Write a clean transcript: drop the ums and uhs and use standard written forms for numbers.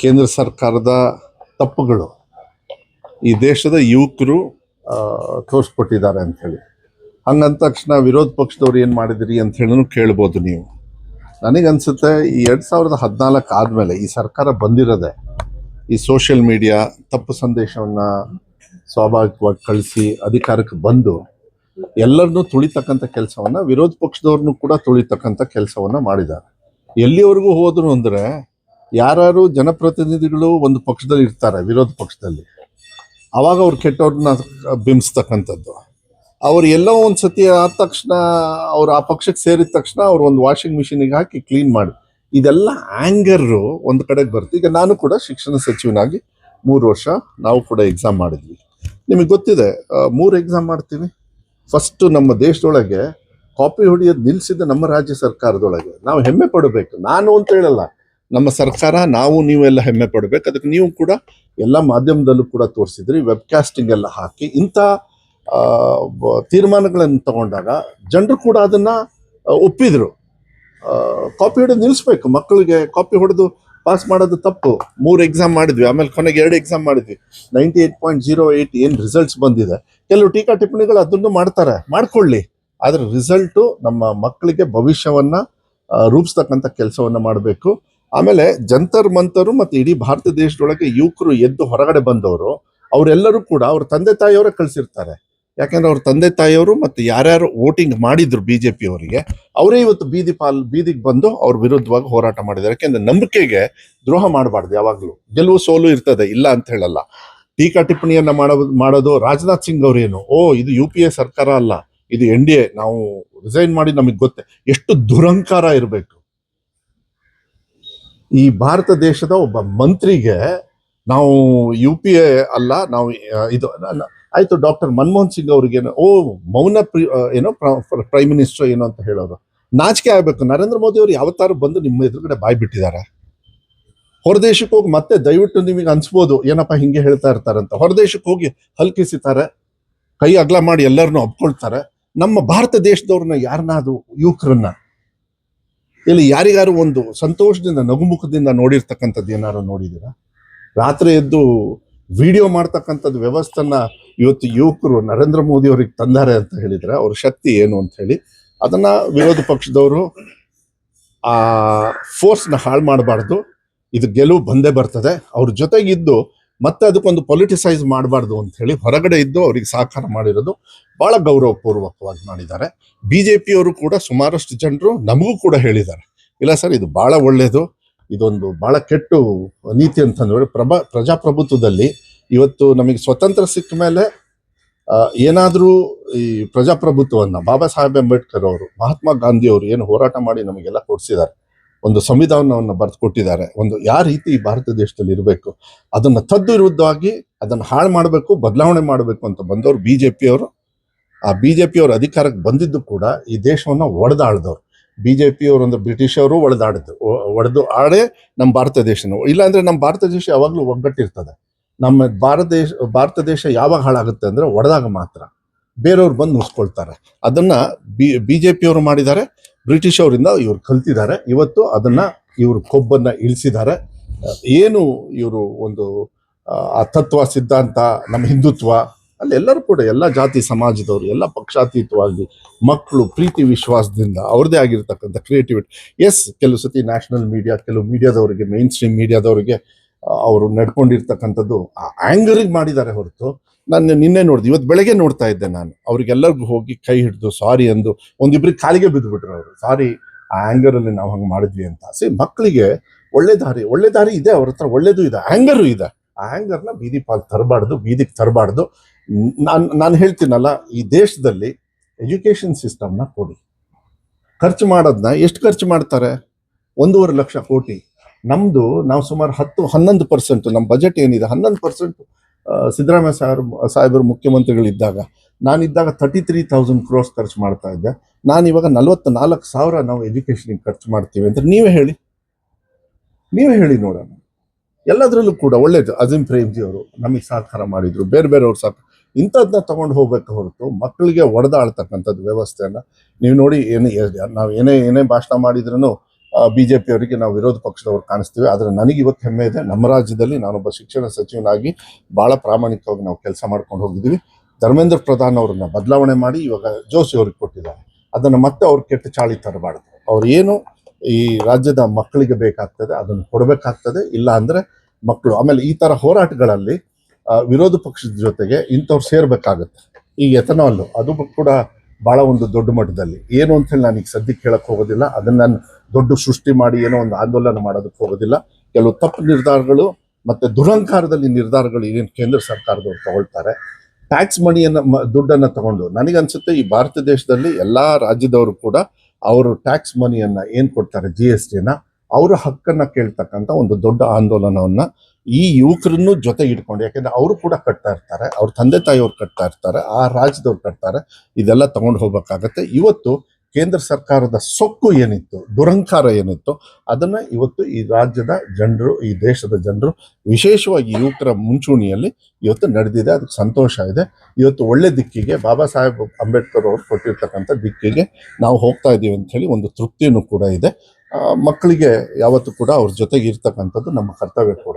ಕೇಂದ್ರ ಸರ್ಕಾರದ ತಪ್ಪುಗಳು ಈ ದೇಶದ ಯುವಕರು ತೋರಿಸ್ಕೊಟ್ಟಿದ್ದಾರೆ ಅಂಥೇಳಿ. ಹಂಗಂದ ತಕ್ಷಣ ವಿರೋಧ ಪಕ್ಷದವ್ರು ಏನು ಮಾಡಿದಿರಿ ಅಂತ ಹೇಳಿ ಕೇಳ್ಬೋದು ನೀವು. ನನಗನ್ಸುತ್ತೆ ಈ 2014 ಆದಮೇಲೆ ಈ ಸರ್ಕಾರ ಬಂದಿರೋದೆ ಈ ಸೋಷಿಯಲ್ ಮೀಡಿಯಾ ತಪ್ಪು ಸಂದೇಶವನ್ನು ಸ್ವಾಭಾವಿಕವಾಗಿ ಕಳಿಸಿ ಅಧಿಕಾರಕ್ಕೆ ಬಂದು ಎಲ್ಲರನ್ನೂ ತುಳಿತಕ್ಕಂಥ ಕೆಲಸವನ್ನು, ವಿರೋಧ ಪಕ್ಷದವ್ರನ್ನೂ ಕೂಡ ತುಳಿತಕ್ಕಂಥ ಕೆಲಸವನ್ನು ಮಾಡಿದ್ದಾರೆ. ಎಲ್ಲಿವರೆಗೂ ಹೋದ್ರು ಅಂದರೆ, ಯಾರು ಜನಪ್ರತಿನಿಧಿಗಳು ಒಂದು ಪಕ್ಷದಲ್ಲಿ ಇರ್ತಾರೆ, ವಿರೋಧ ಪಕ್ಷದಲ್ಲಿ, ಆವಾಗ ಅವ್ರು ಕೆಟ್ಟವ್ರನ್ನ ಬಿಂಬಿಸ್ತಕ್ಕಂಥದ್ದು. ಅವ್ರು ಎಲ್ಲೋ ಒಂದು ಸತಿ ಆದ ತಕ್ಷಣ ಅವ್ರು ಆ ಪಕ್ಷಕ್ಕೆ ಸೇರಿದ ತಕ್ಷಣ ಅವ್ರು ಒಂದು ವಾಷಿಂಗ್ ಮಿಷಿನಿಗೆ ಹಾಕಿ ಕ್ಲೀನ್ ಮಾಡಿ, ಇದೆಲ್ಲ ಆ್ಯಂಗರು ಒಂದು ಕಡೆಗೆ ಬರುತ್ತೆ. ಈಗ ನಾನು ಕೂಡ ಶಿಕ್ಷಣ ಸಚಿವನಾಗಿ 3 ವರ್ಷ ನಾವು ಕೂಡ ಎಕ್ಸಾಮ್ ಮಾಡಿದ್ವಿ. ನಿಮಗೆ ಗೊತ್ತಿದೆ, 3 ಎಕ್ಸಾಮ್ ಮಾಡ್ತೀವಿ. ಫಸ್ಟು ನಮ್ಮ ದೇಶದೊಳಗೆ ಕಾಪಿ ಹೊಡೆಯೋದು ನಿಲ್ಲಿಸಿದ ನಮ್ಮ ರಾಜ್ಯ ಸರ್ಕಾರದೊಳಗೆ ನಾವು ಹೆಮ್ಮೆ ಪಡಬೇಕು. ನಾನು ಅಂತ ಹೇಳಲ್ಲ, ನಮ್ಮ ಸರ್ಕಾರ, ನಾವು ನೀವೆಲ್ಲ ಹೆಮ್ಮೆ ಪಡಬೇಕು. ಅದಕ್ಕೆ ನೀವು ಕೂಡ ಎಲ್ಲ ಮಾಧ್ಯಮದಲ್ಲೂ ಕೂಡ ತೋರಿಸಿದ್ರಿ, ವೆಬ್ಕಾಸ್ಟಿಂಗ್ ಎಲ್ಲ ಹಾಕಿ ಇಂಥ ತೀರ್ಮಾನಗಳನ್ನು ತಗೊಂಡಾಗ ಜನರು ಕೂಡ ಅದನ್ನ ಒಪ್ಪಿದ್ರು. ಕಾಪಿ ಹೊಡೆದು ನಿಲ್ಲಿಸ್ಬೇಕು, ಮಕ್ಕಳಿಗೆ ಕಾಪಿ ಹೊಡೆದು ಪಾಸ್ ಮಾಡೋದು ತಪ್ಪು. 3 ಎಕ್ಸಾಮ್ ಮಾಡಿದ್ವಿ, ಆಮೇಲೆ ಕೊನೆಗೆ 2 ಎಕ್ಸಾಮ್ ಮಾಡಿದ್ವಿ. 98.08 ಏನು ರಿಸಲ್ಟ್ಸ್ ಬಂದಿದೆ. ಕೆಲವು ಟೀಕಾ ಟಿಪ್ಪಣಿಗಳು ಅದನ್ನು ಮಾಡ್ತಾರೆ, ಮಾಡ್ಕೊಳ್ಳಿ. ಆದರೆ ರಿಸಲ್ಟು ನಮ್ಮ ಮಕ್ಕಳಿಗೆ ಭವಿಷ್ಯವನ್ನ ರೂಪಿಸ್ತಕ್ಕಂಥ ಕೆಲಸವನ್ನ ಮಾಡಬೇಕು. ಆಮೇಲೆ ಜಂತರ್ ಮಂತರು ಮತ್ತು ಇಡೀ ಭಾರತ ದೇಶದೊಳಗೆ ಯುವಕರು ಎದ್ದು ಹೊರಗಡೆ ಬಂದವರು ಅವರೆಲ್ಲರೂ ಕೂಡ ಅವ್ರ ತಂದೆ ತಾಯಿಯವರೇ ಕಳಿಸಿರ್ತಾರೆ. ಯಾಕೆಂದ್ರೆ ಅವ್ರ ತಂದೆ ತಾಯಿಯವರು ಮತ್ತು ಯಾರ್ಯಾರು ವೋಟಿಂಗ್ ಮಾಡಿದ್ರು BJP ಅವರಿಗೆ, ಅವರೇ ಇವತ್ತು ಬೀದಿಗೆ ಬಂದು ಅವ್ರ ವಿರುದ್ಧವಾಗಿ ಹೋರಾಟ ಮಾಡಿದ್ದಾರೆ. ಯಾಕೆಂದ್ರೆ ನಂಬಿಕೆಗೆ ದ್ರೋಹ ಮಾಡಬಾರ್ದು. ಯಾವಾಗಲೂ ಗೆಲುವು ಸೋಲು ಇರ್ತದೆ, ಇಲ್ಲ ಅಂತ ಹೇಳಲ್ಲ. ಟೀಕಾ ಟಿಪ್ಪಣಿಯನ್ನ ಮಾಡೋದು ರಾಜನಾಥ್ ಸಿಂಗ್ ಅವರೇನು, ಇದು UPA ಸರ್ಕಾರ ಅಲ್ಲ, ಇದು NDA, ನಾವು ರಿಸೈನ್ ಮಾಡಿ, ನಮಗೆ ಗೊತ್ತೇ ಎಷ್ಟು ದುರಂಕಾರ ಇರಬೇಕು. ಈ ಭಾರತ ದೇಶದ ಒಬ್ಬ ಮಂತ್ರಿಗೆ ನಾವು UPA ಅಲ್ಲ, ನಾವು ಇದು ಆಯ್ತು. ಡಾಕ್ಟರ್ ಮನಮೋಹನ್ ಸಿಂಗ್ ಅವ್ರಿಗೇನು ಮೌನ ಏನೋ ಪ್ರೈಮ್ ಮಿನಿಸ್ಟರ್ ಏನೋ ಅಂತ ಹೇಳೋರು, ನಾಚಿಕೆ ಆಗ್ಬೇಕು. ನರೇಂದ್ರ ಮೋದಿ ಅವರು ಯಾವತ್ತಾರು ಬಂದು ನಿಮ್ಮ ಎದುರುಗಡೆ ಬಾಯ್ ಬಿಟ್ಟಿದ್ದಾರೆ? ಹೊರದೇಶಕ್ಕೆ ಹೋಗಿ ಮತ್ತೆ ದಯವಿಟ್ಟು ನಿಮಗೆ ಅನ್ಸ್ಬೋದು ಏನಪ್ಪ ಹಿಂಗೆ ಹೇಳ್ತಾ ಇರ್ತಾರಂತ. ಹೊರದೇಶಕ್ಕೆ ಹೋಗಿ ಹಲ್ಕಿಸಿತಾರೆ, ಕೈ ಅಗಲ ಮಾಡಿ ಎಲ್ಲರನ್ನೂ ಒಪ್ಕೊಳ್ತಾರೆ. ನಮ್ಮ ಭಾರತ ದೇಶದವ್ರನ್ನ ಯಾರನ್ನಾದ್ರು ಯುವಕರನ್ನ ಇಲ್ಲಿ ಯಾರಿಗಾರು ಒಂದು ಸಂತೋಷದಿಂದ ನಗುಮುಖದಿಂದ ನೋಡಿರ್ತಕ್ಕಂಥದ್ದು ಏನಾರು ನೋಡಿದ್ದೀರಾ? ರಾತ್ರಿ ಎದ್ದು ವಿಡಿಯೋ ಮಾಡ್ತಕ್ಕಂಥದ್ದು ವ್ಯವಸ್ಥೆನ ಇವತ್ತು ಯುವಕರು ನರೇಂದ್ರ ಮೋದಿ ಅವ್ರಿಗೆ ತಂದಾರೆ ಅಂತ ಹೇಳಿದ್ರೆ ಅವ್ರ ಶಕ್ತಿ ಏನು ಅಂತ ಹೇಳಿ, ಅದನ್ನ ವಿರೋಧ ಪಕ್ಷದವರು ಆ ಫೋರ್ಸ್ನ ಹಾಳು ಮಾಡಬಾರ್ದು. ಇದು ಗೆಲುವು ಬಂದೇ ಬರ್ತದೆ. ಅವ್ರ ಜೊತೆಗಿದ್ದು ಮತ್ತೆ ಅದಕ್ಕೊಂದು ಪೊಲಿಟಿಸೈಸ್ ಮಾಡಬಾರ್ದು ಅಂತ ಹೇಳಿ ಹೊರಗಡೆ ಇದ್ದು ಅವ್ರಿಗೆ ಸಹಕಾರ ಮಾಡಿರೋದು ಬಹಳ ಗೌರವಪೂರ್ವಕವಾಗಿ ಮಾಡಿದ್ದಾರೆ. BJP ಅವರು ಕೂಡ ಸುಮಾರಷ್ಟು ಜನರು ನಮಗೂ ಕೂಡ ಹೇಳಿದ್ದಾರೆ, ಇಲ್ಲ ಸರ್ ಇದು ಬಹಳ ಒಳ್ಳೇದು, ಇದೊಂದು ಬಹಳ ಕೆಟ್ಟು ನೀತಿ ಅಂತಂದ್ರೆ ಪ್ರಜಾಪ್ರಭುತ್ವದಲ್ಲಿ ಇವತ್ತು ನಮಗೆ ಸ್ವತಂತ್ರ ಸಿಕ್ಕ ಮೇಲೆ ಏನಾದರೂ ಈ ಪ್ರಜಾಪ್ರಭುತ್ವವನ್ನು ಬಾಬಾ ಸಾಹೇಬ್ ಅಂಬೇಡ್ಕರ್ ಅವರು, ಮಹಾತ್ಮ ಗಾಂಧಿ ಅವರು ಏನು ಹೋರಾಟ ಮಾಡಿ ನಮಗೆಲ್ಲ ಕೊಡಿಸಿದ್ದಾರೆ, ಒಂದು ಸಂವಿಧಾನವನ್ನು ಬರೆದು ಕೊಟ್ಟಿದ್ದಾರೆ. ಒಂದು ಯಾವ ರೀತಿ ಈ ಭಾರತ ದೇಶದಲ್ಲಿ ಇರಬೇಕು ಅದನ್ನು ತದ್ದು ವಿರುದ್ಧವಾಗಿ ಅದನ್ನು ಹಾಳು ಮಾಡಬೇಕು, ಬದಲಾವಣೆ ಮಾಡಬೇಕು ಅಂತ ಬಂದವರು BJP ಅವರು. ಆ BJP ಅವರು ಅಧಿಕಾರಕ್ಕೆ ಬಂದಿದ್ದು ಕೂಡ ಈ ದೇಶವನ್ನು ಒಡೆದಾಡ್ದವ್ರು. BJP ಅವರು ಅಂದ್ರೆ ಬ್ರಿಟಿಷ್ ಅವರು ಒಡೆದು ಆಡೇ ನಮ್ಮ ಭಾರತ ದೇಶನ. ಇಲ್ಲಾಂದ್ರೆ ನಮ್ಮ ಭಾರತ ದೇಶ ಯಾವಾಗಲೂ ಒಗ್ಗಟ್ಟಿರ್ತದೆ. ನಮ್ಮ ಭಾರತ ದೇಶ ಯಾವಾಗ ಹಾಳಾಗುತ್ತೆ ಅಂದ್ರೆ ಒಡೆದಾಗ ಮಾತ್ರ. ಬೇರೆಯವ್ರು ಬಂದು ನುಸ್ಕೊಳ್ತಾರೆ. ಅದನ್ನ BJP ಅವರು ಮಾಡಿದ್ದಾರೆ, ಬ್ರಿಟಿಷ್ ಅವರಿಂದ ಇವ್ರು ಕಲ್ತಿದ್ದಾರೆ. ಇವತ್ತು ಅದನ್ನ ಇವರು ಕೊಬ್ಬನ್ನ ಇಳಿಸಿದ್ದಾರೆ. ಏನು ಇವರು ಒಂದು ಆ ತತ್ವ ಸಿದ್ಧಾಂತ, ನಮ್ಮ ಹಿಂದುತ್ವ, ಅಲ್ಲಿ ಎಲ್ಲರೂ ಕೂಡ ಎಲ್ಲ ಜಾತಿ ಸಮಾಜದವರು ಎಲ್ಲ ಪಕ್ಷಾತೀತವಾಗಿ ಮಕ್ಕಳು ಪ್ರೀತಿ ವಿಶ್ವಾಸದಿಂದ ಅವ್ರದ್ದೇ ಆಗಿರ್ತಕ್ಕಂಥ ಕ್ರಿಯೇಟಿವಿಟಿ. ಕೆಲವು ಸತಿ ನ್ಯಾಷನಲ್ ಮೀಡಿಯಾ, ಕೆಲವು ಮೀಡಿಯಾದವರಿಗೆ, ಮೇನ್ ಸ್ಟ್ರೀಮ್ ಮೀಡಿಯಾದವರಿಗೆ ಅವರು ನಡ್ಕೊಂಡಿರ್ತಕ್ಕಂಥದ್ದು ಆ ಆ್ಯಂಗರಿಗೆ ಮಾಡಿದ್ದಾರೆ ಹೊರತು. ನಾನು ನಿನ್ನೆ ನೋಡಿದೆ, ಇವತ್ತು ಬೆಳಗ್ಗೆ ನೋಡ್ತಾ ಇದ್ದೆ ನಾನು, ಅವ್ರಿಗೆಲ್ಲರಿಗೂ ಹೋಗಿ ಕೈ ಹಿಡಿದು ಸಾರಿ ಅಂದು ಒಂದಿಬ್ರಿಗೆ ಕಾಲಿಗೆ ಬಿದ್ದುಬಿಟ್ರು ಅವರು. ಸಾರಿ, ಆ ಆ್ಯಂಗರಲ್ಲಿ ನಾವು ಹಂಗೆ ಮಾಡಿದ್ವಿ ಅಂತ. ಮಕ್ಕಳಿಗೆ ಒಳ್ಳೆ ದಾರಿ ಇದೆ, ಅವ್ರ ಹತ್ರ ಒಳ್ಳೇದು ಇದೆ, ಆ್ಯಂಗರು ಇದೆ. ಆ ಆ್ಯಂಗರ್ನ ಬೀದಿಗೆ ತರಬಾರ್ದು. ನಾನು ಹೇಳ್ತೀನಲ್ಲ, ಈ ದೇಶದಲ್ಲಿ ಎಜುಕೇಶನ್ ಸಿಸ್ಟಮ್ನ ಕೊಡಿ. ಖರ್ಚು ಮಾಡೋದನ್ನ ಎಷ್ಟು ಖರ್ಚು ಮಾಡ್ತಾರೆ? 1.5 ಲಕ್ಷ ಕೋಟಿ. ನಾವು ಸುಮಾರು 11% ನಮ್ಮ ಬಜೆಟ್ ಏನಿದೆ 11% ಸಿದ್ದರಾಮಯ್ಯ ಸಾಹೇಬರು ಮುಖ್ಯಮಂತ್ರಿಗಳಿದ್ದಾಗ, ನಾನಿದ್ದಾಗ 33,000 crores ಖರ್ಚು ಮಾಡ್ತಾ ಇದ್ದೆ. ನಾನಿವಾಗ 44,000 ನಾವು ಎಜುಕೇಷನ್ಗೆ ಖರ್ಚು ಮಾಡ್ತೀವಿ ಅಂತ ನೀವೇ ಹೇಳಿ ನೋಡೋಣ. ಎಲ್ಲದರಲ್ಲೂ ಕೂಡ ಒಳ್ಳೇದು. ಅಜೀಂ ಪ್ರೇಮ್ಜಿ ಅವರು ನಮಗೆ ಸಹಕಾರ ಮಾಡಿದ್ರು, ಬೇರೆಯವ್ರು ಇಂಥದ್ದನ್ನ ತಗೊಂಡು ಹೋಗ್ಬೇಕು ಹೊರತು ಮಕ್ಕಳಿಗೆ ಒಡೆದಾಳ್ತಕ್ಕಂಥದ್ದು ವ್ಯವಸ್ಥೆಯನ್ನ ನೀವು ನೋಡಿ. ನಾವು ಏನೇ ಭಾಷಣ ಮಾಡಿದ್ರೂ BJP ಅವರಿಗೆ ನಾವು ವಿರೋಧ ಪಕ್ಷದವ್ರು ಕಾಣಿಸ್ತೀವಿ. ಆದರೆ ನನಗೆ ಇವತ್ತು ಹೆಮ್ಮೆ ಇದೆ, ನಮ್ಮ ರಾಜ್ಯದಲ್ಲಿ ನಾನೊಬ್ಬ ಶಿಕ್ಷಣ ಸಚಿವನಾಗಿ ಭಾಳ ಪ್ರಾಮಾಣಿಕವಾಗಿ ನಾವು ಕೆಲಸ ಮಾಡ್ಕೊಂಡು ಹೋಗಿದ್ದೀವಿ. ಧರ್ಮೇಂದ್ರ ಪ್ರಧಾನ್ ಅವ್ರನ್ನ ಬದಲಾವಣೆ ಮಾಡಿ ಇವಾಗ ಜೋಶಿ ಅವ್ರಿಗೆ ಕೊಟ್ಟಿದ್ದಾರೆ. ಅದನ್ನು ಮತ್ತೆ ಅವ್ರು ಕೆಟ್ಟ ಚಾಳಿ ತರಬಾರ್ದು. ಅವ್ರು ಏನು ಈ ರಾಜ್ಯದ ಮಕ್ಕಳಿಗೆ ಬೇಕಾಗ್ತದೆ ಅದನ್ನು ಕೊಡಬೇಕಾಗ್ತದೆ. ಇಲ್ಲ ಅಂದರೆ ಮಕ್ಕಳು ಆಮೇಲೆ ಈ ಥರ ಹೋರಾಟಗಳಲ್ಲಿ ವಿರೋಧ ಪಕ್ಷದ ಜೊತೆಗೆ ಇಂಥವ್ರು ಸೇರ್ಬೇಕಾಗತ್ತೆ. ಈಗ ಎಥನಾಲ್ ಅದು ಕೂಡ ಭಾಳ ಒಂದು ದೊಡ್ಡ ಮಟ್ಟದಲ್ಲಿ ಏನು ಅಂತೇಳಿ ನಾನು ಈಗ ಸದ್ಯಕ್ಕೆ ಹೇಳಕ್ಕೆ ಹೋಗೋದಿಲ್ಲ. ಅದನ್ನು ನಾನು ದೊಡ್ಡ ಸೃಷ್ಟಿ ಮಾಡಿ ಏನೋ ಒಂದು ಆಂದೋಲನ ಮಾಡೋದಕ್ಕೆ ಹೋಗೋದಿಲ್ಲ. ಕೆಲವು ತಪ್ಪು ನಿರ್ಧಾರಗಳು ಮತ್ತು ದುರಂಕಾರದಲ್ಲಿ ನಿರ್ಧಾರಗಳು ಏನು ಕೇಂದ್ರ ಸರ್ಕಾರದವ್ರು ತಗೊಳ್ತಾರೆ. ಟ್ಯಾಕ್ಸ್ ಮನಿಯನ್ನು ದುಡ್ಡನ್ನು ತಗೊಂಡು ನನಗನ್ಸುತ್ತೆ ಈ ಭಾರತ ದೇಶದಲ್ಲಿ ಎಲ್ಲ ರಾಜ್ಯದವರು ಕೂಡ ಅವರು ಟ್ಯಾಕ್ಸ್ ಮನಿಯನ್ನು ಏನು ಕೊಡ್ತಾರೆ GSTನ ಅವರ ಹಕ್ಕನ್ನು ಕೇಳ್ತಕ್ಕಂಥ ಒಂದು ದೊಡ್ಡ ಆಂದೋಲನವನ್ನು ಈ ಯುವಕರನ್ನು ಜೊತೆಗೆ ಇಟ್ಕೊಂಡು, ಯಾಕೆಂದರೆ ಅವರು ಕೂಡ ಕಟ್ತಾ ಇರ್ತಾರೆ, ಅವ್ರ ತಂದೆ ತಾಯಿಯವ್ರು ಕಟ್ತಾ ಇರ್ತಾರೆ, ಆ ರಾಜ್ಯದವ್ರು ಕಟ್ತಾರೆ, ಇದೆಲ್ಲ ತಗೊಂಡು ಹೋಗ್ಬೇಕಾಗತ್ತೆ. ಇವತ್ತು ಕೇಂದ್ರ ಸರ್ಕಾರದ ಸೊಕ್ಕು ಏನಿತ್ತು, ದುರಂಕಾರ ಏನಿತ್ತು, ಅದನ್ನು ಇವತ್ತು ಈ ರಾಜ್ಯದ ಜನರು, ಈ ದೇಶದ ಜನರು, ವಿಶೇಷವಾಗಿ ಯುವಕರ ಮುಂಚೂಣಿಯಲ್ಲಿ ಇವತ್ತು ನಡೆದಿದೆ. ಅದಕ್ಕೆ ಸಂತೋಷ ಇದೆ. ಇವತ್ತು ಒಳ್ಳೆ ದಿಕ್ಕಿಗೆ ಬಾಬಾ ಸಾಹೇಬ್ ಅಂಬೇಡ್ಕರ್ ಅವರು ಕೊಟ್ಟಿರ್ತಕ್ಕಂಥ ದಿಕ್ಕಿಗೆ ನಾವು ಹೋಗ್ತಾ ಇದ್ದೀವಿ ಅಂತ ಹೇಳಿ ಒಂದು ತೃಪ್ತಿಯೂ ಕೂಡ ಇದೆ. ಮಕ್ಕಳಿಗೆ ಯಾವತ್ತೂ ಕೂಡ ಅವ್ರ ಜೊತೆಗೆ ಇರ್ತಕ್ಕಂಥದ್ದು ನಮ್ಮ ಕರ್ತವ್ಯ ಕೂಡ.